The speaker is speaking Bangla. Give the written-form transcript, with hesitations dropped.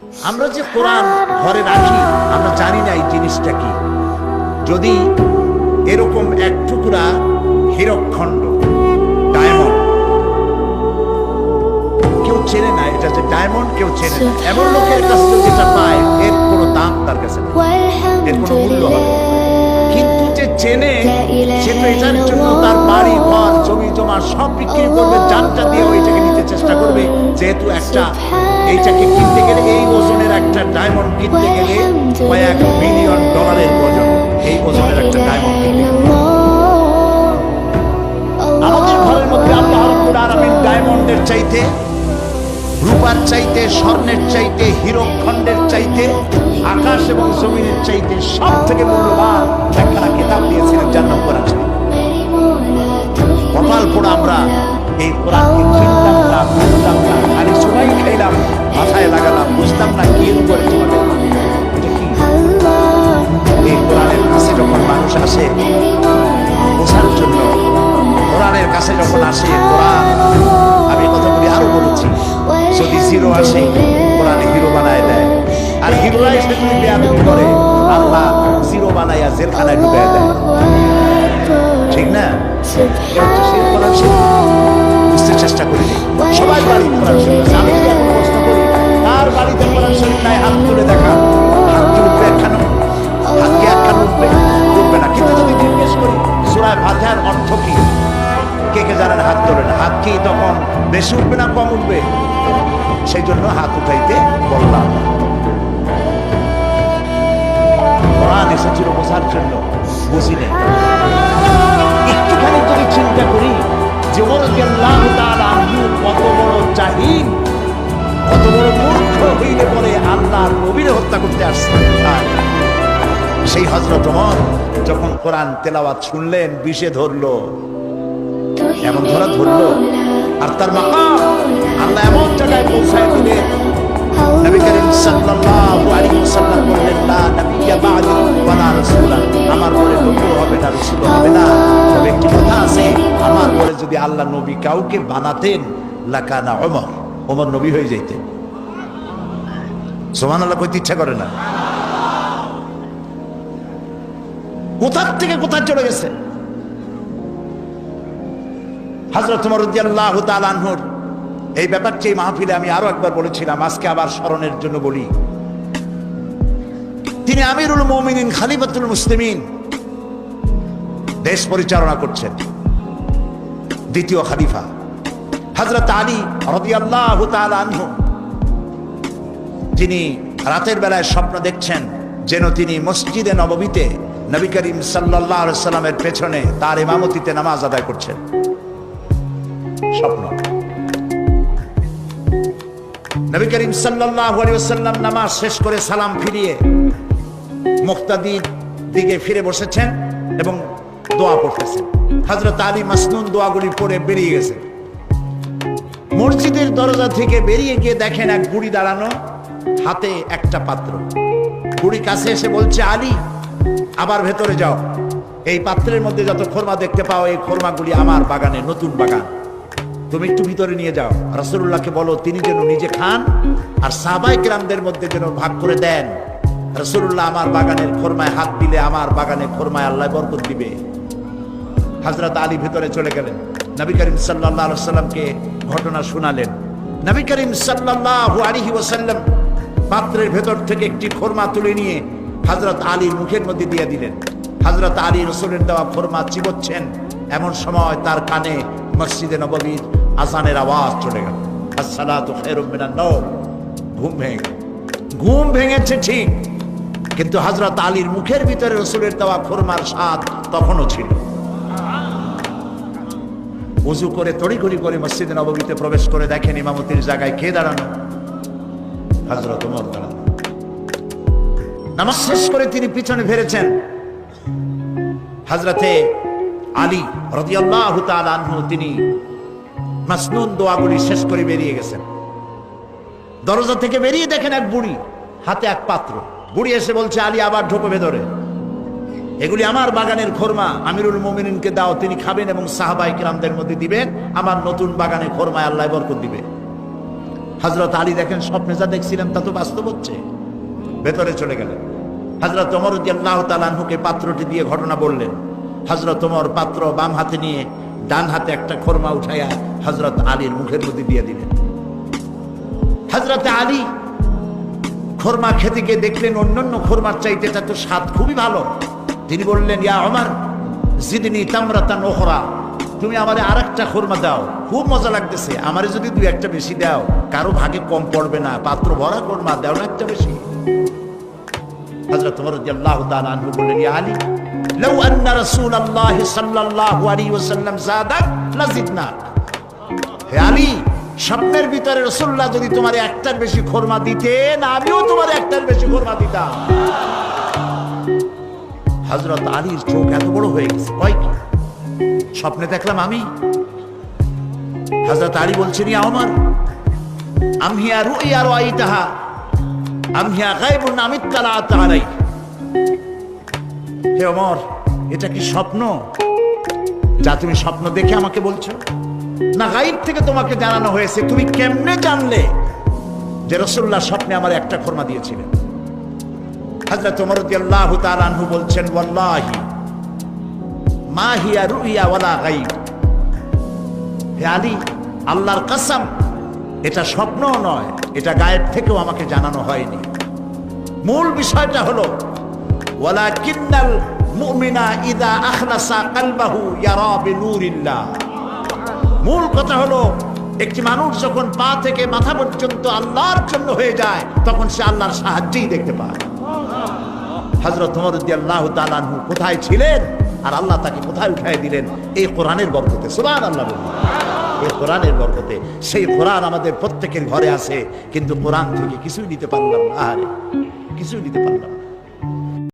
আমরা যে কোরআন ঘরে রাখি আমরা জানি না এই জিনিসটা কি। যদি এরকম এক টুকরা হীরকখণ্ড ডায়মন্ড, কেউ চেনে না এটা যে ডায়মন্ড, কেউ চেনে না, এমন লোকের কাছ থেকে যেটা পায় এর কোনো দাম তার কাছে নেই, এর কোনো মূল্য হবে। কিন্তু যে চেনে সে তো এটার জন্য তার বাড়ি ঘর জমি জমা সব বিক্রি করবে, জানটা দিয়ে ওইটাকে নিতে চেষ্টা করবে। যেহেতু একটা এইটাকে কিনতে গেলে, এই ওজনের একটা ডায়মন্ড কিনতে গেলে কয়েক মিলিয়ন ডলারের ওজন, এই ওজনের একটা ডায়মন্ড কিনতে গেলে। আমাদের ঘরের মধ্যে আল্লাহ রাব্বুল আলামিন ডায়মন্ডের চাইতে, রূপার চাইতে, স্বর্ণের চাইতে, হীরকখণ্ডের চাইতে, আকাশ এবং জমিনের চাইতে সব থেকে মূল্যবান একখানা কিতাব দিয়েছিলেন, যার নাম কোরআন শরীফ। কপাল পোড়া আমরা এই কোরআনকে চিনতাম না, বুঝতাম না, খালি সবাই খাইলাম, মাথায় লাগালাম, বুঝতাম না কি করে তোমাদের এটা কি। এই কোরআনের কাছে যখন মানুষ আসে বোঝার জন্য, কোরআনের কাছে যখন আসে, কোরআন, আমি কথা বলি আরো বলেছি, যদি জিরো আসে কোরআন হিরো বানায় দেয়, আর হিরোরা এসে যদি বেয়াদবি করে আল্লাহ জিরো বানাইয়া জেলখানায় ঢুকায় দেয়, ঠিক না? বুঝতে চেষ্টা করি, সবাই বাড়ি কোরআন শরীফ আছে। আমি যদি এখন প্রশ্ন করি তার বাড়িতে কোরআন শরীফ নাই, হাত তুলে দেখা, হাত কি উঠবে একখানো? হাত কি একখানো উঠবে? উঠবে না। কিন্তু যদি জিজ্ঞেস করি সূরা ফাতিহার অর্থ কি, কে কে জানেন? হাত তোলেন। হাত কি তখন বেশি উঠবে না কম উঠবে? সেই জন্য হাত উঠাইতে বললাম। কোরআন এসেছিল বোঝার জন্য, বুঝি নেই। একটুখানি যদি চিন্তা করি যে ওমর রাদিয়াল্লাহু তাআলা আনহু কত বড় জাহিল, কত বড় মূর্খ হইলে পরে আল্লাহর নবীরে হত্যা করতে আসছেন। সেই হযরত ওমর যখন কোরআন তেলাওয়াত শুনলেন, বিষে ধরলো, এমন ধরলো, আর তার মাকাম আল্লাহ এমন জায়গায় পৌঁছায় দিলেন, নবী করিম সাল্লাল্লাহু আলাইহি ওয়াসাল্লাম বললেন, লা নবিয়্যা বা'দি ওয়ালা রাসূলা, আমার পরে নবী হবে না, রাসূল হবে না। তবে একটি কথা আছে, আমার পরে যদি আল্লাহ নবী কাউকে বানাতেন লাকানা ওমর, ওমর নবী হয়ে যাইতেন। সুবহানাল্লাহ কইতে ইচ্ছা করে না? কোথার থেকে কোথায় চলে গেছে। হযরত ওমর রাদিয়াল্লাহু তাআলা আনহুর এই ব্যাপারটি এই মাহফিলে আমি আরো একবার বলেছিলাম, আজকে আবার স্মরণের জন্য বলি। তিনি আমিরুল মুমিনিন, খলিফাতুল মুসলিমিন, দেশ পরিচালনা করছেন, দ্বিতীয় খলিফা হযরত আলী রাদিয়াল্লাহু তাআলা আনহু। তিনি রাতের বেলায় স্বপ্ন দেখছেন যেন তিনি মসজিদে নববীতে নবী করিম সাল্লাল্লাহু আলাইহি সাল্লামের পেছনে তার ইমামতিতে নামাজ আদায় করছেন। স্বপ্ন। নবী করিম সাল্লাল্লাহু আলাইহি ওয়াসাল্লাম নামাজ শেষ করে সালাম ফিরিয়ে মুক্তাদির দিকে ফিরে বসেছেন এবং দোয়া পড়তেছেন। হযরত আলী মাসনুন দোয়াগুলি পড়ে বেরিয়ে গেছেন। মসজিদের দরজা থেকে বেরিয়ে গিয়ে দেখেন এক বুড়ি দাঁড়ানো, হাতে একটা পাত্র। বুড়ি কাছে এসে বলছে, আলী আবার ভেতরে যাও, এই পাত্রের মধ্যে যত খোরমা দেখতে পাও এই খোরমাগুলি আমার বাগানে, নতুন বাগান, তুমি একটু ভিতরে নিয়ে যাও। রাসূলুল্লাহকে বলো তিনি যেন নিজে খান আর সাহাবায়ে কেরামদের মধ্যে যেন ভাগ করে দেন। রাসূলুল্লাহ আমার বাগানের খোরমায় হাত দিলে আমার বাগানে খোরমায় আল্লাহ বরকত দিবে। হযরত আলী ভিতরে চলে গেলেন, নবী করিম সাল্লাল্লাহু আলাইহি ওয়াসাল্লামকে ঘটনা শোনালেন। নবী করিম সাল্লাল্লাহু আলাইহি ওয়াসাল্লাম পাত্রের ভেতর থেকে একটি খোরমা তুলে নিয়ে হযরত আলীর মুখের মধ্যে দিয়ে দিলেন। হযরত আলী রাসূলের দেওয়া খোরমা চিবোচ্ছেন, এমন সময় তার কানে মসজিদে নববীর আযানের আওয়াজ চলে গেল, আসসালাতু খায়রুম মিনান নাওম। ঘুম ভেঙেছে ঠিক, কিন্তু হযরত আলীর মুখের ভিতরে রাসূলের দেওয়া খোরমার স্বাদ তখনও ছিল। ওযু করে তড়িঘড়ি করে মসজিদে নববীতে প্রবেশ করে দেখেন ইমামতির জায়গায় কে দাঁড়ানো? হযরত ওমর দাঁড়ানো। নামাজ শেষ করে তিনি পিছনে ফিরেছেন। হযরতে আলী রাদিয়াল্লাহু তাআলা আনহু তিনি মাসনুন দোয়াগুলি শেষ করে বেরিয়ে গেছেন। দরজা থেকে বেরিয়ে দেখেন এক বুড়ি, হাতে এক পাত্র। বুড়ি এসে বলছে, আলী আবার ঢোকো ভেতরে, এগুলি আমার বাগানের খোরমা, আমিরুল মুমিনিনকে দাও, তিনি খাবেন এবং সাহাবায়ে কেরামদের মধ্যে দিবেন, আমার নতুন বাগানে খোরমায় আল্লাহ বরকত দিবে। হযরত আলী দেখেন স্বপ্নে যা দেখছিলেন তা তো বাস্তব হচ্ছে। ভেতরে চলে গেলেন। হযরত ওমর রাদিয়াল্লাহু তাআলা আনহুকে পাত্রটি দিয়ে ঘটনা বললেন। হযরত ওমর পাত্র বাম হাতে নিয়ে ডান হাতে একটা খোরমা উঠাইয়া হযরত আলীর মুখের মধ্যে দিয়ে দিলেন। হযরত আলী খোরমা খেতে গিয়ে দেখলেন অন্যান্য খোরমার চাইতে এটা তো স্বাদ খুবই ভালো। তিনি বললেন, ইয়া ওমর জিদনি তামরাতান উখরা, তুমি আমারে আরেকটা খোরমা দাও, খুব মজা লাগতেছে, আমারে যদি দুই একটা বেশি দাও, কারো ভাগে কম পড়বে না, পাত্র ভরা খোরমা দাও না একটা বেশি। হযরত ওমর রাদিয়াল্লাহু তাআলা আনহু বললেন, ইয়া আলী লাউ আন্না রাসূলুল্লাহ সাল্লাল্লাহু আলাইহি ওয়াসাল্লাম যাদাক লাজিদনাক। হে আলী, স্বপ্নের ভিতরে রাসূলুল্লাহ যদি তোমার একটার বেশি খোরমা দিতেন, আমিও তোমার একটার বেশি খোরমা দিতাম। হযরত আলীর চোখ এত বড় হয়ে গেছে, কয় কি স্বপ্নে দেখলাম আমি? হযরত আলী বলছেন, ইয়া ওমর আম হিয়া রুইয়া রাআইতাহা আম হিয়া গায়বুন আম ইত্তালাআত আলাই। হে ওমর, এটা কি স্বপ্ন যা তুমি স্বপ্ন দেখে আমাকে বলছো, না গায়ব থেকে তোমাকে জানানো হয়েছে? তুমি কেমনে জানলে যে রাসূলুল্লাহ স্বপ্নে আমার একটা খোরমা দিয়েছিলেন? হযরত ওমর রাদিয়াল্লাহু তাআলা আনহু বলছেন, ওয়াল্লাহি মা হিয়া রুইয়া ওয়ালা গায়ব। হে আলী, আল্লাহর কসম, এটা স্বপ্নও নয়, এটা গায়েব থেকেও আমাকে জানানো হয়নি। মূল বিষয়টা হলো ওয়ালাকিন্নাল মুমিনা ইযা আখলাসা কলবাহু ইয়ারা বিনুরিল্লাহ। মূল কথা হলো একটি মানুষ যখন পা থেকে মাথা পর্যন্ত আল্লাহর জন্য হয়ে যায়, তখন সে আল্লাহর সাহায্যই দেখতে পায়। হযরত ওমর রাদিয়াল্লাহু তাআলা আনহু কোথায় ছিলেন আর আল্লাহ তাকে কোথায় উঠায় দিলেন? এই কোরআনের বরকতে। সুবহানাল্লাহ বলুন। এই কোরআনের বরকতে। সেই কোরআন আমাদের প্রত্যেকের ঘরে আছে, কিন্তু কোরআন থেকে কিছুই নিতে পারলাম না, আরে কিছুই নিতে পারলাম না।